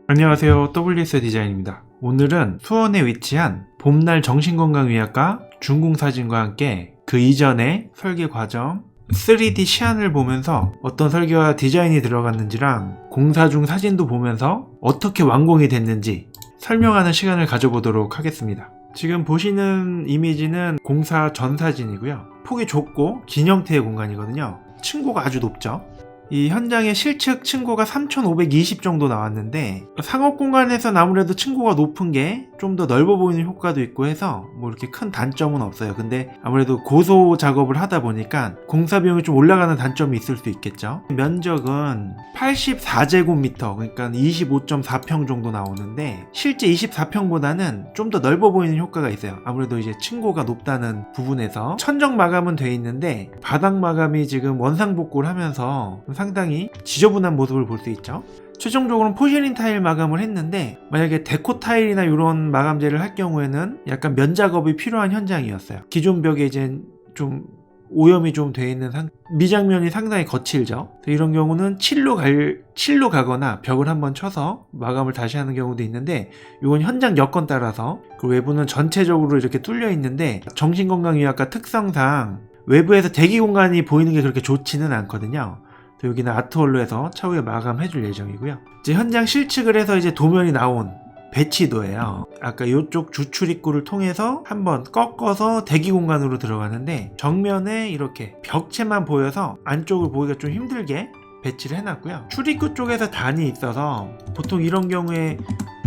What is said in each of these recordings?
안녕하세요, WS 디자인입니다. 오늘은 수원에 위치한 봄날 정신건강의학과 준공사진과 함께 그 이전의 설계 과정 3D 시안을 보면서 어떤 설계와 디자인이 들어갔는지랑 공사 중 사진도 보면서 어떻게 완공이 됐는지 설명하는 시간을 가져보도록 하겠습니다. 지금 보시는 이미지는 공사 전 사진이고요. 폭이 좁고 긴 형태의 공간이거든요. 층고가 아주 높죠. 이 현장의 실측 층고가 3520 정도 나왔는데 상업 공간에선 아무래도 층고가 높은 게 좀 더 넓어 보이는 효과도 있고 해서 뭐 이렇게 큰 단점은 없어요. 근데 아무래도 고소 작업을 하다 보니까 공사 비용이 좀 올라가는 단점이 있을 수 있겠죠. 면적은 84제곱미터, 그러니까 25.4평 정도 나오는데 실제 24평보다는 좀 더 넓어 보이는 효과가 있어요. 아무래도 이제 층고가 높다는 부분에서 천정 마감은 돼 있는데 바닥 마감이 지금 원상복구를 하면서 상당히 지저분한 모습을 볼 수 있죠. 최종적으로는 포실린 타일 마감을 했는데 만약에 데코 타일이나 이런 마감재를 할 경우에는 약간 면 작업이 필요한 현장이었어요. 기존 벽에 이제 좀 오염이 좀 돼 있는 미장면이 상당히 거칠죠. 이런 경우는 칠로 가거나 벽을 한번 쳐서 마감을 다시 하는 경우도 있는데 이건 현장 여건 따라서 그 외부는 전체적으로 이렇게 뚫려 있는데 정신건강의학과 특성상 외부에서 대기 공간이 보이는 게 그렇게 좋지는 않거든요. 여기는 아트홀로 해서 차후에 마감해 줄 예정이고요. 이제 현장 실측을 해서 이제 도면이 나온 배치도예요. 아까 이쪽 주출입구를 통해서 한번 꺾어서 대기 공간으로 들어가는데 정면에 이렇게 벽체만 보여서 안쪽을 보기가 좀 힘들게 배치를 해놨고요. 출입구 쪽에서 단이 있어서 보통 이런 경우에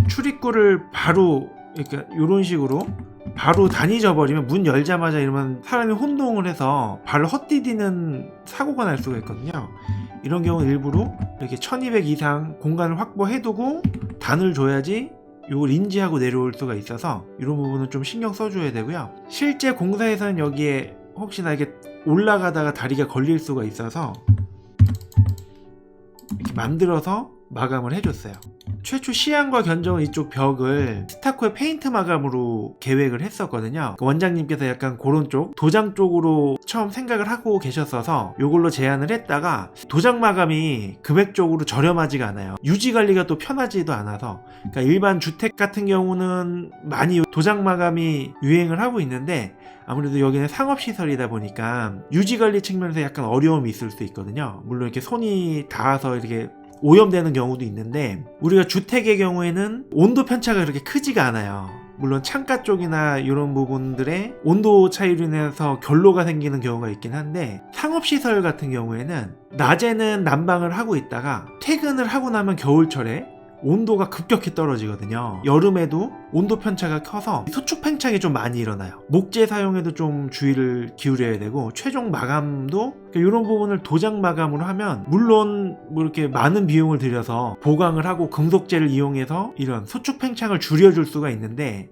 출입구를 바로 이런 식으로 바로 단이 져버리면 문 열자마자 이러면 사람이 혼동을 해서 발을 헛디디는 사고가 날 수가 있거든요. 이런 경우는 일부러 이렇게 1200 이상 공간을 확보해두고 단을 줘야지 이걸 인지하고 내려올 수가 있어서 이런 부분은 좀 신경 써줘야 되고요. 실제 공사에서는 여기에 혹시나 이렇게 올라가다가 다리가 걸릴 수가 있어서 이렇게 만들어서 마감을 해줬어요. 최초 시안과 견적은 이쪽 벽을 스타코의 페인트 마감으로 계획을 했었거든요. 원장님께서 약간 그런 쪽 도장 쪽으로 처음 생각을 하고 계셨어서 이걸로 제안을 했다가 도장 마감이 금액적으로 저렴하지가 않아요. 유지 관리가 또 편하지도 않아서, 그러니까 일반 주택 같은 경우는 많이 도장 마감이 유행을 하고 있는데 아무래도 여기는 상업시설이다 보니까 유지 관리 측면에서 약간 어려움이 있을 수 있거든요. 물론 이렇게 손이 닿아서 이렇게 오염되는 경우도 있는데 우리가 주택의 경우에는 온도 편차가 그렇게 크지가 않아요. 물론 창가 쪽이나 이런 부분들의 온도 차이로 인해서 결로가 생기는 경우가 있긴 한데 상업시설 같은 경우에는 낮에는 난방을 하고 있다가 퇴근을 하고 나면 겨울철에 온도가 급격히 떨어지거든요. 여름에도 온도 편차가 커서 소축 팽창이 좀 많이 일어나요. 목재 사용에도 좀 주의를 기울여야 되고 최종 마감도 이런 부분을 도장 마감으로 하면 물론 뭐 이렇게 많은 비용을 들여서 보강을 하고 금속재를 이용해서 이런 소축 팽창을 줄여줄 수가 있는데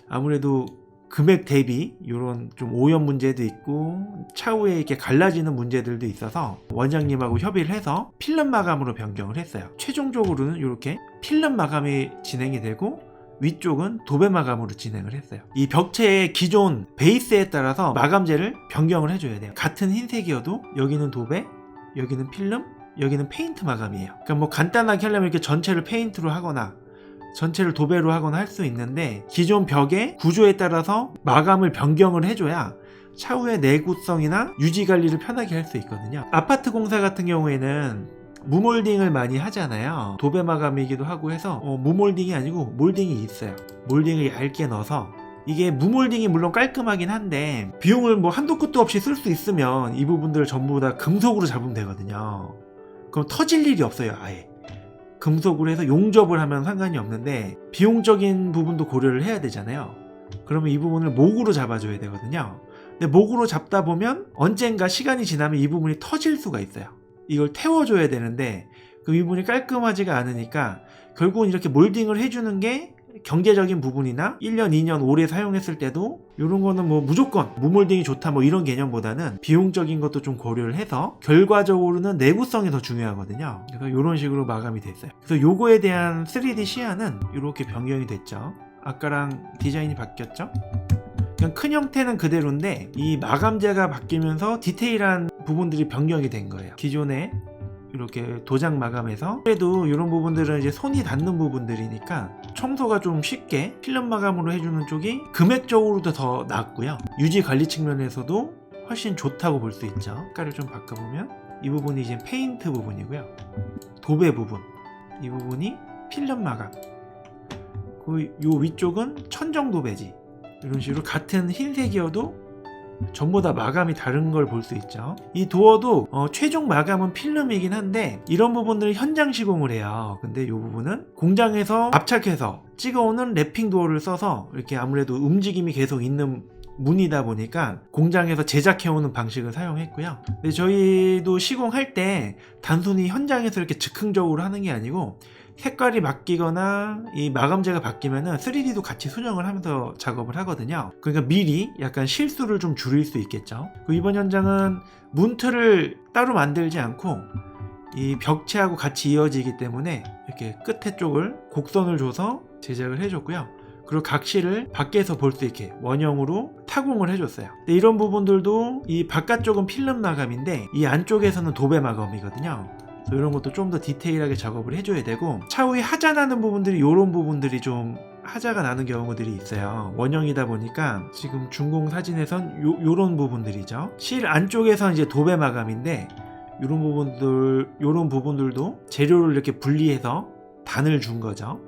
아무래도 금액 대비 이런 좀 오염 문제도 있고 차후에 이렇게 갈라지는 문제들도 있어서 원장님하고 협의를 해서 필름 마감으로 변경을 했어요. 최종적으로는 이렇게 필름 마감이 진행이 되고 위쪽은 도배 마감으로 진행을 했어요. 이 벽체의 기존 베이스에 따라서 마감재를 변경을 해줘야 돼요. 같은 흰색이어도 여기는 도배, 여기는 필름, 여기는 페인트 마감이에요. 그러니까 뭐 간단하게 하려면 이렇게 전체를 페인트로 하거나 전체를 도배로 하거나 할 수 있는데 기존 벽의 구조에 따라서 마감을 변경을 해줘야 차후에 내구성이나 유지 관리를 편하게 할 수 있거든요. 아파트 공사 같은 경우에는 무몰딩을 많이 하잖아요. 도배 마감이기도 하고 해서 무몰딩이 아니고 몰딩이 있어요. 몰딩을 얇게 넣어서 이게 무몰딩이 물론 깔끔하긴 한데 비용을 뭐 한도 끝도 없이 쓸 수 있으면 이 부분들을 전부 다 금속으로 잡으면 되거든요. 그럼 터질 일이 없어요. 아예 금속으로 해서 용접을 하면 상관이 없는데 비용적인 부분도 고려를 해야 되잖아요. 그러면 이 부분을 목으로 잡아줘야 되거든요. 근데 목으로 잡다 보면 언젠가 시간이 지나면 이 부분이 터질 수가 있어요. 이걸 태워줘야 되는데 그 부분이 깔끔하지가 않으니까 결국은 이렇게 몰딩을 해주는 게 경제적인 부분이나 1년, 2년 오래 사용했을 때도 이런 거는 뭐 무조건 무몰딩이 좋다 뭐 이런 개념보다는 비용적인 것도 좀 고려를 해서 결과적으로는 내구성이 더 중요하거든요. 그래서 이런 식으로 마감이 됐어요. 그래서 요거에 대한 3D 시야는 이렇게 변경이 됐죠. 아까랑 디자인이 바뀌었죠. 그냥 큰 형태는 그대로인데 이 마감재가 바뀌면서 디테일한 부분들이 변경이 된 거예요. 기존에 이렇게 도장 마감해서 그래도 이런 부분들은 이제 손이 닿는 부분들이니까 청소가 좀 쉽게 필름 마감으로 해주는 쪽이 금액적으로도 더 낫고요. 유지 관리 측면에서도 훨씬 좋다고 볼 수 있죠. 색깔을 좀 바꿔보면 이 부분이 이제 페인트 부분이고요. 도배 부분 이 부분이 필름 마감, 요 위쪽은 천정 도배지. 이런 식으로 같은 흰색이어도 전부 다 마감이 다른 걸 볼 수 있죠. 이 도어도 최종 마감은 필름이긴 한데 이런 부분들을 현장 시공을 해요. 근데 이 부분은 공장에서 압착해서 찍어오는 랩핑 도어를 써서 이렇게 아무래도 움직임이 계속 있는 문이다 보니까 공장에서 제작해오는 방식을 사용했고요. 근데 저희도 시공할 때 단순히 현장에서 이렇게 즉흥적으로 하는 게 아니고 색깔이 바뀌거나 이 마감재가 바뀌면은 3D도 같이 수정을 하면서 작업을 하거든요. 그러니까 미리 약간 실수를 좀 줄일 수 있겠죠. 이번 현장은 문틀을 따로 만들지 않고 이 벽체하고 같이 이어지기 때문에 이렇게 끝에 쪽을 곡선을 줘서 제작을 해줬고요. 그리고 각실을 밖에서 볼 수 있게 원형으로 타공을 해줬어요. 근데 이런 부분들도 이 바깥쪽은 필름 마감인데 이 안쪽에서는 도배 마감이거든요. 이런 것도 좀 더 디테일하게 작업을 해줘야 되고 차후에 하자 나는 부분들이 이런 부분들이 좀 하자가 나는 경우들이 있어요. 원형이다 보니까 지금 준공 사진에선 요런 부분들이죠. 실 안쪽에선 이제 도배 마감인데 요런 부분들도 재료를 이렇게 분리해서 단을 준 거죠.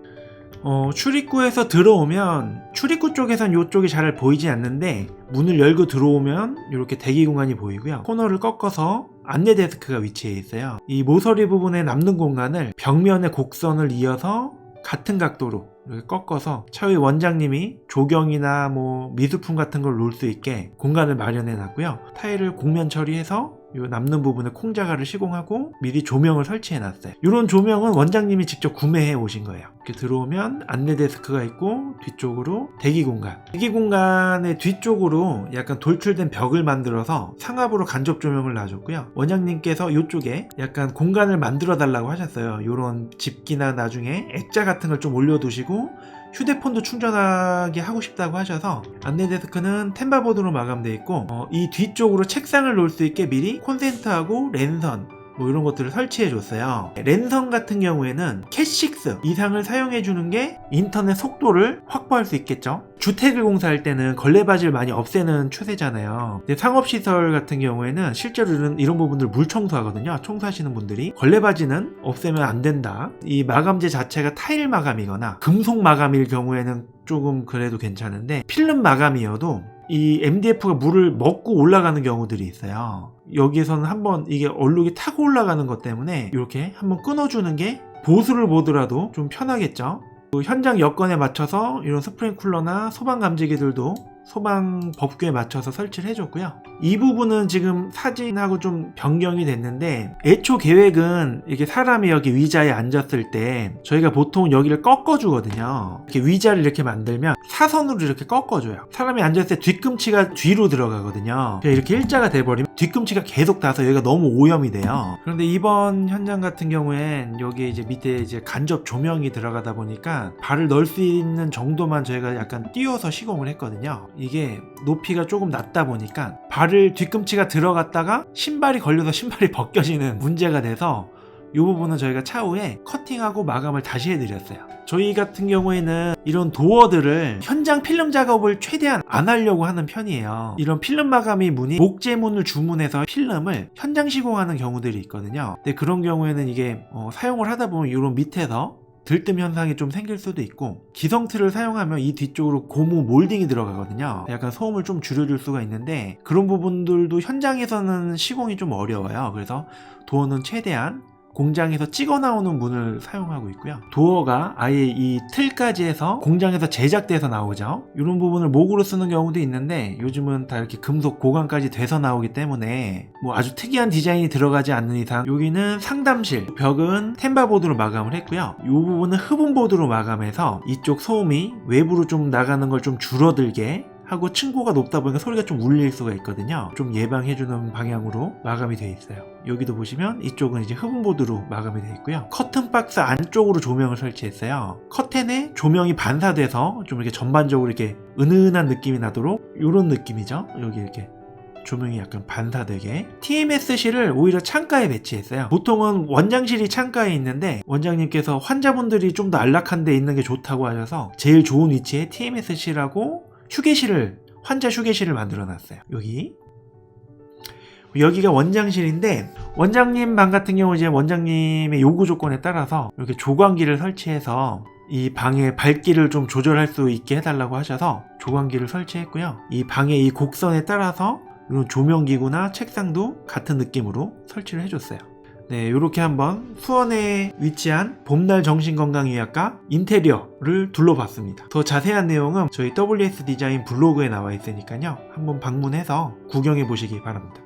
출입구에서 들어오면 출입구 쪽에선 이쪽이 잘 보이지 않는데 문을 열고 들어오면 이렇게 대기 공간이 보이고요. 코너를 꺾어서 안내 데스크가 위치해 있어요. 이 모서리 부분에 남는 공간을 벽면에 곡선을 이어서 같은 각도로 이렇게 꺾어서 차후에 원장님이 조경이나 뭐 미술품 같은 걸 놓을 수 있게 공간을 마련해 놨고요. 타일을 곡면 처리해서 이 남는 부분에 콩자갈을 시공하고 미리 조명을 설치해 놨어요. 이런 조명은 원장님이 직접 구매해 오신 거예요. 이렇게 들어오면 안내 데스크가 있고 뒤쪽으로 대기 공간의 뒤쪽으로 약간 돌출된 벽을 만들어서 상압으로 간접 조명을 놔줬고요. 원장님께서 이쪽에 약간 공간을 만들어 달라고 하셨어요. 이런 집기나 나중에 액자 같은 걸 좀 올려두시고 휴대폰도 충전하게 하고 싶다고 하셔서 안내 데스크는 템바보드로 마감되어 있고 이 뒤쪽으로 책상을 놓을 수 있게 미리 콘센트하고 랜선 뭐 이런 것들을 설치해 줬어요. 랜선 같은 경우에는 캣6 이상을 사용해 주는 게 인터넷 속도를 확보할 수 있겠죠. 주택을 공사할 때는 걸레바지를 많이 없애는 추세잖아요. 근데 상업시설 같은 경우에는 실제로 이런 부분들 물 청소하거든요. 청소하시는 분들이 걸레바지는 없애면 안 된다. 이 마감재 자체가 타일 마감이거나 금속 마감일 경우에는 조금 그래도 괜찮은데 필름 마감이어도 이 MDF가 물을 먹고 올라가는 경우들이 있어요. 여기에서는 한번 이게 얼룩이 타고 올라가는 것 때문에 이렇게 한번 끊어주는 게 보수를 보더라도 좀 편하겠죠. 현장 여건에 맞춰서 이런 스프링쿨러나 소방 감지기들도 소방 법규에 맞춰서 설치를 해줬고요. 이 부분은 지금 사진하고 좀 변경이 됐는데 애초 계획은 이렇게 사람이 여기 위자에 앉았을 때 저희가 보통 여기를 꺾어주거든요. 이렇게 위자를 이렇게 만들면 사선으로 이렇게 꺾어줘요. 사람이 앉았을 때 뒤꿈치가 뒤로 들어가거든요. 이렇게 일자가 돼버리면 뒤꿈치가 계속 닿아서 여기가 너무 오염이 돼요. 그런데 이번 현장 같은 경우엔 여기 이제 밑에 이제 간접 조명이 들어가다 보니까 발을 넣을 수 있는 정도만 저희가 약간 띄워서 시공을 했거든요. 이게 높이가 조금 낮다 보니까 발을 뒤꿈치가 들어갔다가 신발이 걸려서 신발이 벗겨지는 문제가 돼서 이 부분은 저희가 차후에 커팅하고 마감을 다시 해드렸어요. 저희 같은 경우에는 이런 도어들을 현장 필름 작업을 최대한 안 하려고 하는 편이에요. 이런 필름 마감이 문이 목재문을 주문해서 필름을 현장 시공하는 경우들이 있거든요. 근데 그런 경우에는 이게 사용을 하다 보면 이런 밑에서 들뜸 현상이 좀 생길 수도 있고 기성틀을 사용하면 이 뒤쪽으로 고무 몰딩이 들어가거든요. 약간 소음을 좀 줄여줄 수가 있는데 그런 부분들도 현장에서는 시공이 좀 어려워요. 그래서 도어는 최대한 공장에서 찍어 나오는 문을 사용하고 있고요. 도어가 아예 이 틀까지 해서 공장에서 제작돼서 나오죠. 이런 부분을 목으로 쓰는 경우도 있는데 요즘은 다 이렇게 금속 고강까지 돼서 나오기 때문에 뭐 아주 특이한 디자인이 들어가지 않는 이상 여기는 상담실, 벽은 템바보드로 마감을 했고요. 이 부분은 흡음보드로 마감해서 이쪽 소음이 외부로 좀 나가는 걸 좀 줄어들게 하고 층고가 높다 보니까 소리가 좀 울릴 수가 있거든요. 좀 예방해주는 방향으로 마감이 되어 있어요. 여기도 보시면 이쪽은 이제 흡음보드로 마감이 되어 있고요. 커튼 박스 안쪽으로 조명을 설치했어요. 커튼에 조명이 반사돼서 좀 이렇게 전반적으로 이렇게 은은한 느낌이 나도록 이런 느낌이죠. 여기 이렇게 조명이 약간 반사되게. TMS실을 오히려 창가에 배치했어요. 보통은 원장실이 창가에 있는데 원장님께서 환자분들이 좀 더 안락한 데 있는 게 좋다고 하셔서 제일 좋은 위치에 TMS실하고 휴게실을, 환자 휴게실을 만들어 놨어요. 여기가 원장실인데 원장님 방 같은 경우 이제 원장님의 요구 조건에 따라서 이렇게 조광기를 설치해서 이 방의 밝기를 좀 조절할 수 있게 해달라고 하셔서 조광기를 설치했고요. 이 방의 이 곡선에 따라서 이런 조명기구나 책상도 같은 느낌으로 설치를 해줬어요. 네, 이렇게 한번 수원에 위치한 봄날 정신건강의학과 인테리어를 둘러봤습니다. 더 자세한 내용은 저희 WS 디자인 블로그에 나와 있으니까요. 한번 방문해서 구경해 보시기 바랍니다.